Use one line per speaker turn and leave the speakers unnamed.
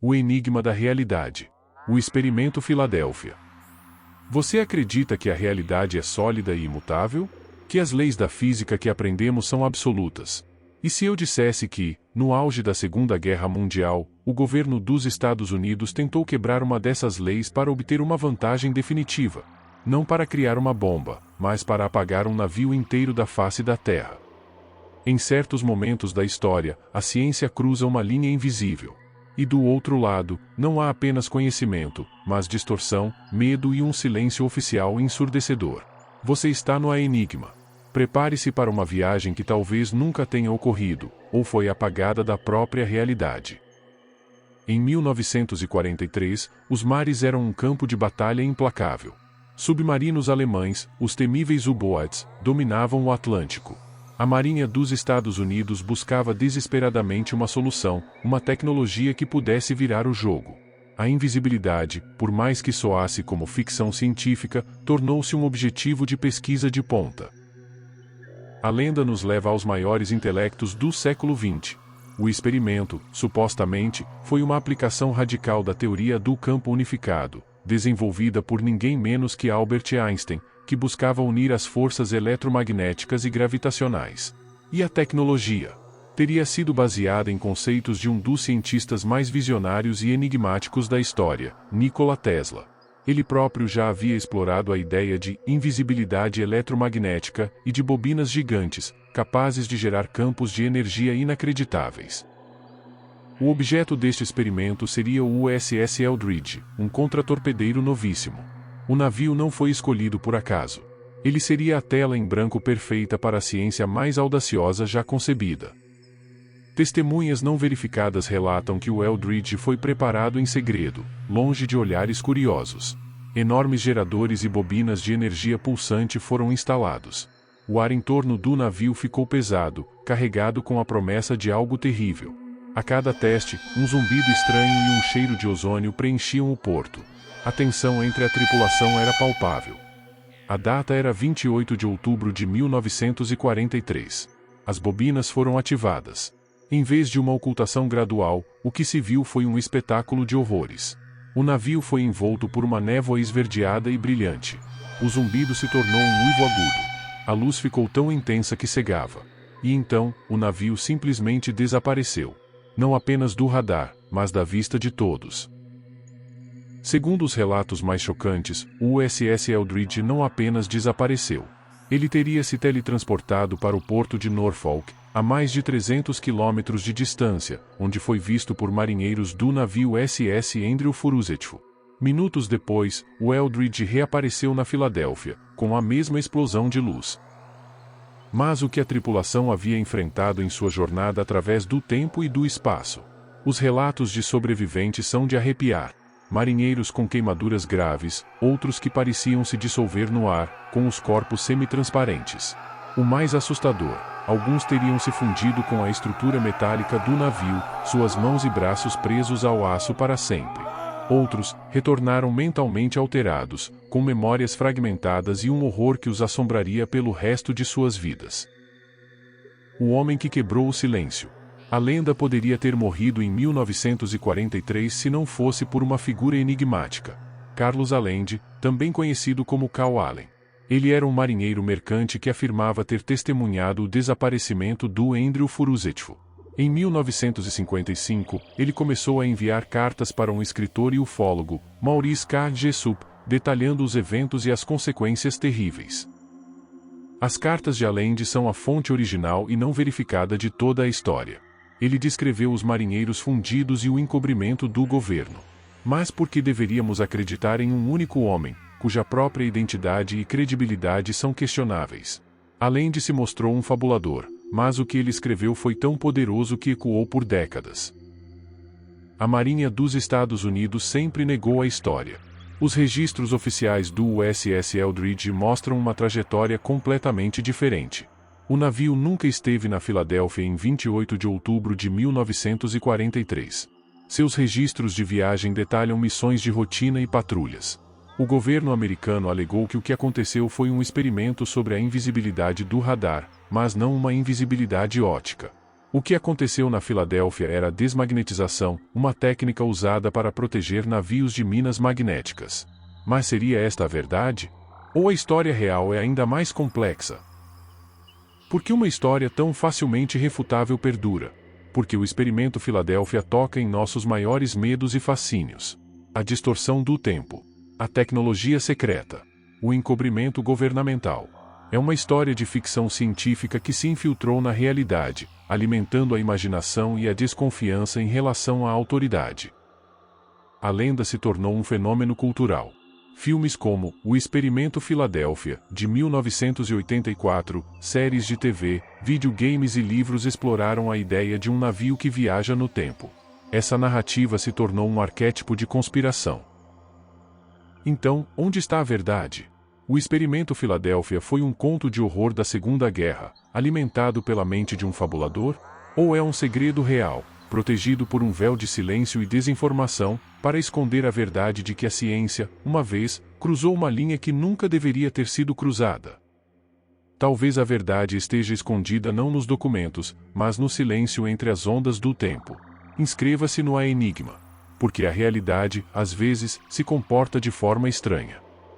O enigma da realidade. O experimento Filadélfia. Você acredita que a realidade é sólida e imutável? Que as leis da física que aprendemos são absolutas? E se eu dissesse que, no auge da Segunda Guerra Mundial, o governo dos Estados Unidos tentou quebrar uma dessas leis para obter uma vantagem definitiva? Não para criar uma bomba, mas para apagar um navio inteiro da face da Terra. Em certos momentos da história, a ciência cruza uma linha invisível. E do outro lado, não há apenas conhecimento, mas distorção, medo e um silêncio oficial ensurdecedor. Você está no enigma. Prepare-se para uma viagem que talvez nunca tenha ocorrido, ou foi apagada da própria realidade. Em 1943, os mares eram um campo de batalha implacável. Submarinos alemães, os temíveis U-Boats, dominavam o Atlântico. A Marinha dos Estados Unidos buscava desesperadamente uma solução, uma tecnologia que pudesse virar o jogo. A invisibilidade, por mais que soasse como ficção científica, tornou-se um objetivo de pesquisa de ponta. A lenda nos leva aos maiores intelectos do século XX. O experimento, supostamente, foi uma aplicação radical da teoria do campo unificado, desenvolvida por ninguém menos que Albert Einstein, que buscava unir as forças eletromagnéticas e gravitacionais. E a tecnologia teria sido baseada em conceitos de um dos cientistas mais visionários e enigmáticos da história, Nikola Tesla. Ele próprio já havia explorado a ideia de invisibilidade eletromagnética e de bobinas gigantes, capazes de gerar campos de energia inacreditáveis. O objeto deste experimento seria o USS Eldridge, um contratorpedeiro novíssimo. O navio não foi escolhido por acaso. Ele seria a tela em branco perfeita para a ciência mais audaciosa já concebida. Testemunhas não verificadas relatam que o Eldridge foi preparado em segredo, longe de olhares curiosos. Enormes geradores e bobinas de energia pulsante foram instalados. O ar em torno do navio ficou pesado, carregado com a promessa de algo terrível. A cada teste, um zumbido estranho e um cheiro de ozônio preenchiam o porto. A tensão entre a tripulação era palpável. A data era 28 de outubro de 1943. As bobinas foram ativadas. Em vez de uma ocultação gradual, o que se viu foi um espetáculo de horrores. O navio foi envolto por uma névoa esverdeada e brilhante. O zumbido se tornou um uivo agudo. A luz ficou tão intensa que cegava. E então, o navio simplesmente desapareceu. Não apenas do radar, mas da vista de todos. Segundo os relatos mais chocantes, o USS Eldridge não apenas desapareceu. Ele teria se teletransportado para o porto de Norfolk, a mais de 300 quilômetros de distância, onde foi visto por marinheiros do navio SS Andrew Roosevelt. Minutos depois, o Eldridge reapareceu na Filadélfia, com a mesma explosão de luz. Mas o que a tripulação havia enfrentado em sua jornada através do tempo e do espaço? Os relatos de sobreviventes são de arrepiar. Marinheiros com queimaduras graves, outros que pareciam se dissolver no ar, com os corpos semitransparentes. O mais assustador, alguns teriam se fundido com a estrutura metálica do navio, suas mãos e braços presos ao aço para sempre. Outros, retornaram mentalmente alterados, com memórias fragmentadas e um horror que os assombraria pelo resto de suas vidas. O homem que quebrou o silêncio. A lenda poderia ter morrido em 1943 se não fosse por uma figura enigmática. Carlos Allende, também conhecido como Cal Allen. Ele era um marinheiro mercante que afirmava ter testemunhado o desaparecimento do Andrew Roosevelt. Em 1955, ele começou a enviar cartas para um escritor e ufólogo, Maurice K. Jessup, detalhando os eventos e as consequências terríveis. As cartas de Allende são a fonte original e não verificada de toda a história. Ele descreveu os marinheiros fundidos e o encobrimento do governo. Mas por que deveríamos acreditar em um único homem, cuja própria identidade e credibilidade são questionáveis? Allende se mostrou um fabulador, mas o que ele escreveu foi tão poderoso que ecoou por décadas. A Marinha dos Estados Unidos sempre negou a história. Os registros oficiais do USS Eldridge mostram uma trajetória completamente diferente. O navio nunca esteve na Filadélfia em 28 de outubro de 1943. Seus registros de viagem detalham missões de rotina e patrulhas. O governo americano alegou que o que aconteceu foi um experimento sobre a invisibilidade do radar, mas não uma invisibilidade ótica. O que aconteceu na Filadélfia era a desmagnetização, uma técnica usada para proteger navios de minas magnéticas. Mas seria esta a verdade? Ou a história real é ainda mais complexa? Por que uma história tão facilmente refutável perdura? Porque o experimento Filadélfia toca em nossos maiores medos e fascínios. A distorção do tempo. A tecnologia secreta. O encobrimento governamental. É uma história de ficção científica que se infiltrou na realidade, alimentando a imaginação e a desconfiança em relação à autoridade. A lenda se tornou um fenômeno cultural. Filmes como O Experimento Filadélfia, de 1984, séries de TV, videogames e livros exploraram a ideia de um navio que viaja no tempo. Essa narrativa se tornou um arquétipo de conspiração. Então, onde está a verdade? O Experimento Filadélfia foi um conto de horror da Segunda Guerra, alimentado pela mente de um fabulador? Ou é um segredo real, protegido por um véu de silêncio e desinformação, para esconder a verdade de que a ciência, uma vez, cruzou uma linha que nunca deveria ter sido cruzada? Talvez a verdade esteja escondida não nos documentos, mas no silêncio entre as ondas do tempo. Inscreva-se no Enigma, porque a realidade, às vezes, se comporta de forma estranha.